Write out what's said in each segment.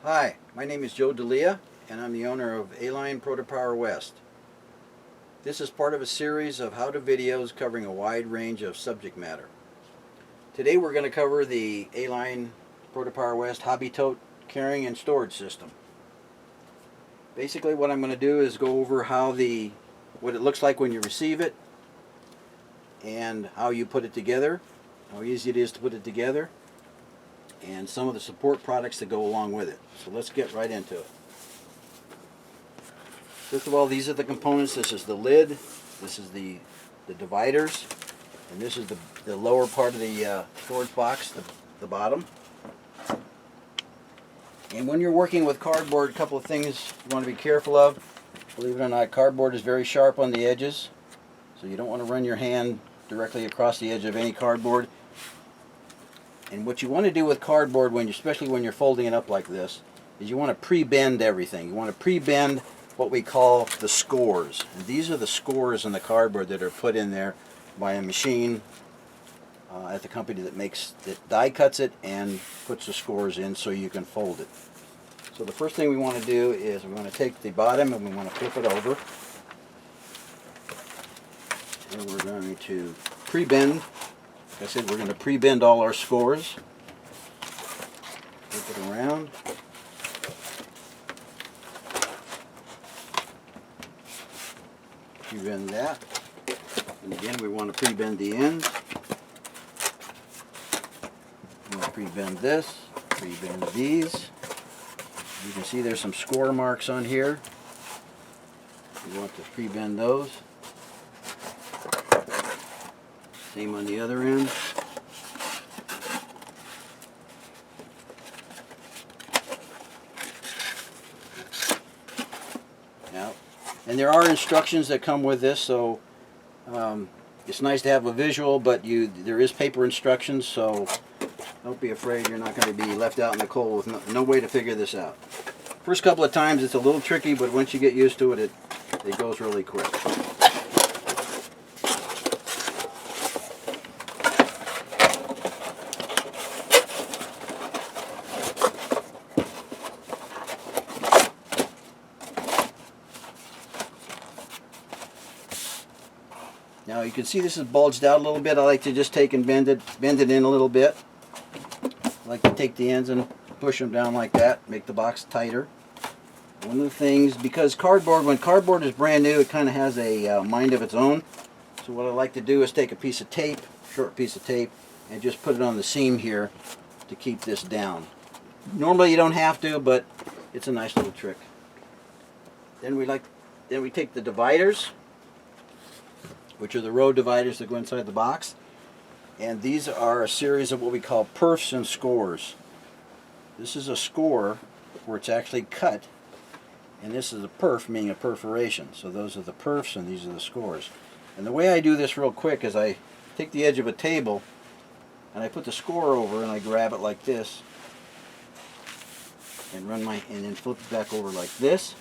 Hi, my name is Joe D'Elia, and I'm the owner of Aline Power West. This is part of a series of how-to videos covering a wide range of subject matter. Today we're going to cover the Aline Power West Hobby Tote carrying and storage system. Basically what I'm going to do is go over what it looks like when you receive it, and how you put it together, how easy it is to put it together, and some of the support products that go along with it. So let's get right into it. First of all, these are the components. This is the lid, this is the dividers, and this is the lower part of the storage box, the bottom. And when you're working with cardboard, a couple of things you want to be careful of. Believe it or not, cardboard is very sharp on the edges, so you don't want to run your hand directly across the edge of any cardboard. And what you want to do with cardboard, especially when you're folding it up like this, is you want to pre-bend everything. You want to pre-bend what we call the scores. And these are the scores in the cardboard that are put in there by a machine at the company that die cuts it and puts the scores in so you can fold it. So the first thing we want to do is we're going to take the bottom and we want to flip it over. And we're going to pre-bend. Like I said, we're going to pre-bend all our scores. Flip it around. Pre-bend that. And again, we want to pre-bend the ends. We want to pre-bend this, pre-bend these. You can see there's some score marks on here. We want to pre-bend those. Same on the other end. Now, and there are instructions that come with this, so it's nice to have a visual, but there is paper instructions, so don't be afraid you're not going to be left out in the cold with no way to figure this out. First couple of times it's a little tricky, but once you get used to it, it goes really quick. Now you can see this is bulged out a little bit. I like to just take and bend it in a little bit. I like to take the ends and push them down like that, make the box tighter. One of the things, because when cardboard is brand new, it kind of has a mind of its own. So what I like to do is take a piece of tape, short piece of tape, and just put it on the seam here to keep this down. Normally you don't have to, but it's a nice little trick. Then we take the dividers, which are the row dividers that go inside the box. And these are a series of what we call perfs and scores. This is a score where it's actually cut, and this is a perf, meaning a perforation. So those are the perfs and these are the scores. And the way I do this real quick is I take the edge of a table and I put the score over and I grab it like this and then flip it back over like this.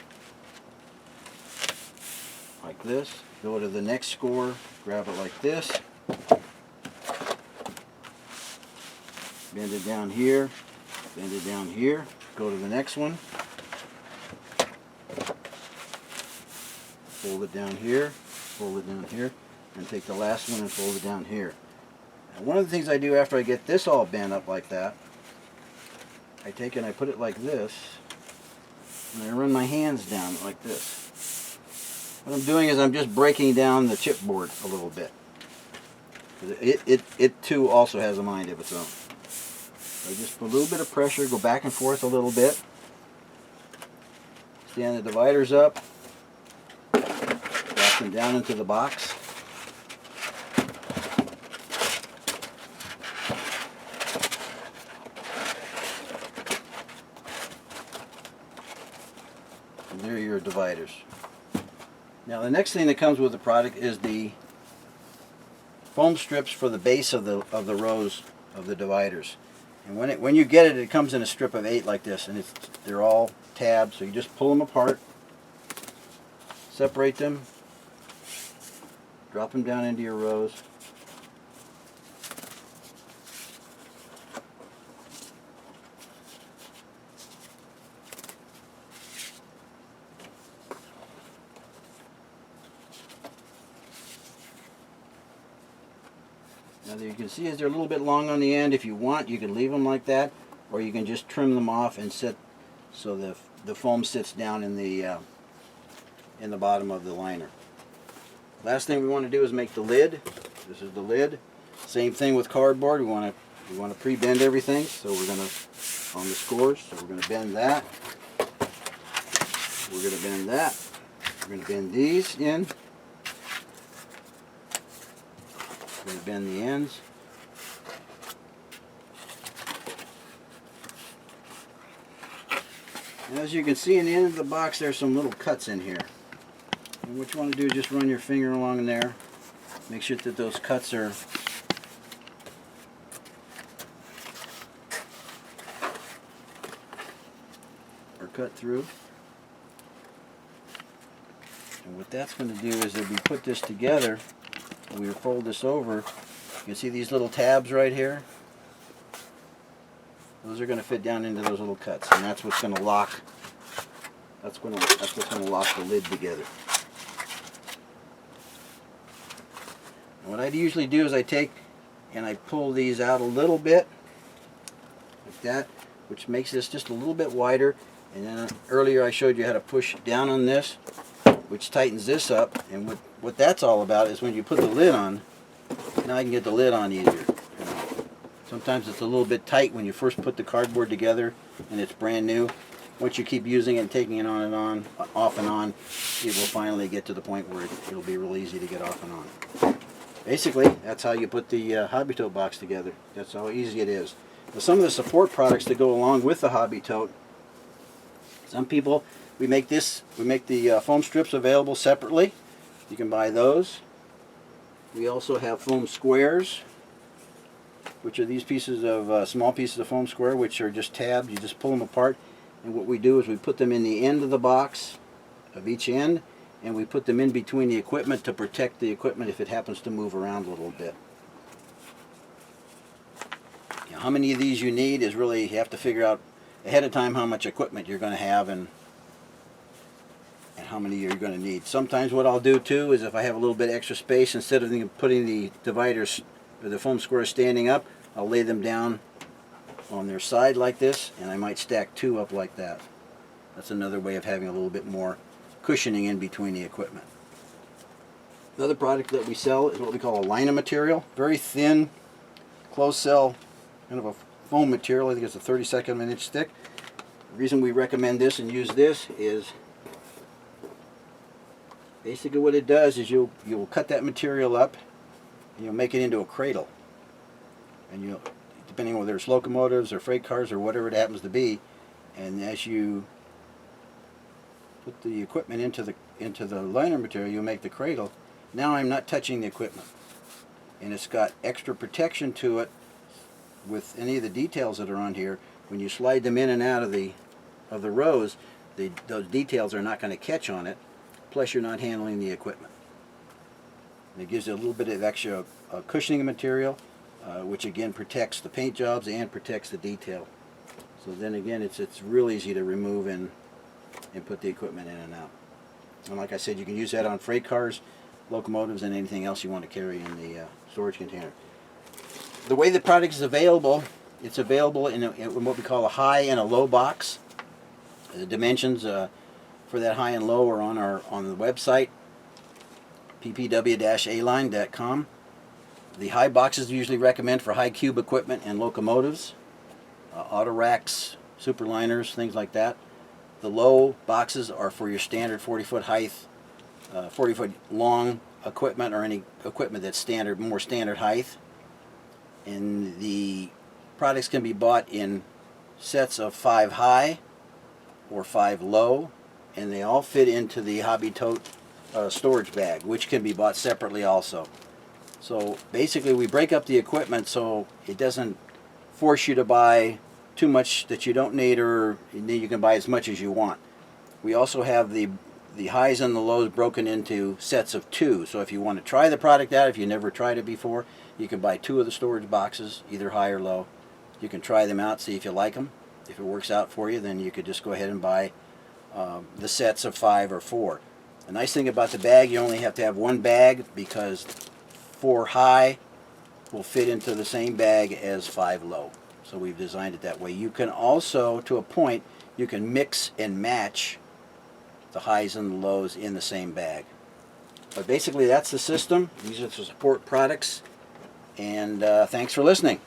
Like this. Go to the next score, grab it like this, bend it down here, bend it down here, go to the next one, fold it down here, and take the last one and fold it down here. Now, one of the things I do after I get this all bent up like that, I take and I put it like this, and I run my hands down like this. What I'm doing is I'm just breaking down the chipboard a little bit. It too also has a mind of its own. So just put a little bit of pressure, go back and forth a little bit. Stand the dividers up, drop them down into the box. And there are your dividers. Now the next thing that comes with the product is the foam strips for the base of the rows of the dividers. And when you get it, it comes in a strip of 8 like this, and they're all tabbed. So you just pull them apart, separate them, drop them down into your rows. Now you can see as they're a little bit long on the end. If you want, you can leave them like that, or you can just trim them off and set so the foam sits down in the bottom of the liner. Last thing we want to do is make the lid. This is the lid. Same thing with cardboard. We want to pre-bend everything. So we're going to, on the scores, so we're going to bend that. We're going to bend that. We're going to bend these in. We're going to bend the ends. And as you can see in the end of the box, there's some little cuts in here. And what you want to do is just run your finger along there. Make sure that those cuts are cut through. And what that's going to do is that we put this together, we fold this over, you can see these little tabs right here. Those are going to fit down into those little cuts, and that's what's going to lock. That's what's going to lock the lid together. And what I usually do is I take and I pull these out a little bit, like that, which makes this just a little bit wider. And then earlier I showed you how to push down on this, which tightens this up. And what that's all about is when you put the lid on, now I can get the lid on easier. Sometimes it's a little bit tight when you first put the cardboard together and it's brand new. Once you keep using it and taking it on and on, off and on, it will finally get to the point where it'll be real easy to get off and on. Basically, that's how you put the Hobby Tote box together. That's how easy it is. Now, some of the support products that go along with the Hobby Tote, some people, we make the foam strips available separately. You can buy those. We also have foam squares, which are these pieces of small pieces of foam square, which are just tabs. You just pull them apart, and what we do is we put them in the end of the box, of each end, and we put them in between the equipment to protect the equipment if it happens to move around a little bit. How many of these you need is really, you have to figure out ahead of time how much equipment you're going to have and how many you're going to need. Sometimes what I'll do too is if I have a little bit extra space, instead of putting the dividers or the foam squares standing up, I'll lay them down on their side like this, and I might stack two up like that. That's another way of having a little bit more cushioning in between the equipment. Another product that we sell is what we call a liner material. Very thin, closed cell, kind of a foam material. I think it's a 32nd of an inch thick. The reason we recommend this and use this is basically what it does is you'll cut that material up and you'll make it into a cradle. And you'll, depending on whether it's locomotives or freight cars or whatever it happens to be, and as you put the equipment into the liner material, you'll make the cradle. Now I'm not touching the equipment, and it's got extra protection to it with any of the details that are on here. When you slide them in and out of the rows, those details are not going to catch on it. Plus, you're not handling the equipment. And it gives you a little bit of extra cushioning material, which again protects the paint jobs and protects the detail. So then again, it's real easy to remove and put the equipment in and out. And like I said, you can use that on freight cars, locomotives, and anything else you want to carry in the storage container. The way the product is available, it's available in what we call a high and a low box. The dimensions for that high and low are on the website, ppw-aline.com. The high boxes usually recommend for high cube equipment and locomotives, auto racks, superliners, things like that. The low boxes are for your standard 40-foot height, 40-foot long equipment, or any equipment that's more standard height. And the products can be bought in sets of 5 high or 5 low, and they all fit into the Hobby Tote storage bag, which can be bought separately also. So basically we break up the equipment so it doesn't force you to buy too much that you don't need, or you can buy as much as you want. We also have the highs and the lows broken into sets of 2. So if you want to try the product out, if you never tried it before, you can buy 2 of the storage boxes, either high or low. You can try them out, see if you like them. If it works out for you, then you could just go ahead and buy the sets of 5 or 4. The nice thing about the bag, you only have to have one bag, because for high will fit into the same bag as 5 low. So we've designed it that way. You can also, to a point, you can mix and match the highs and the lows in the same bag. But basically that's the system. These are the support products. And thanks for listening.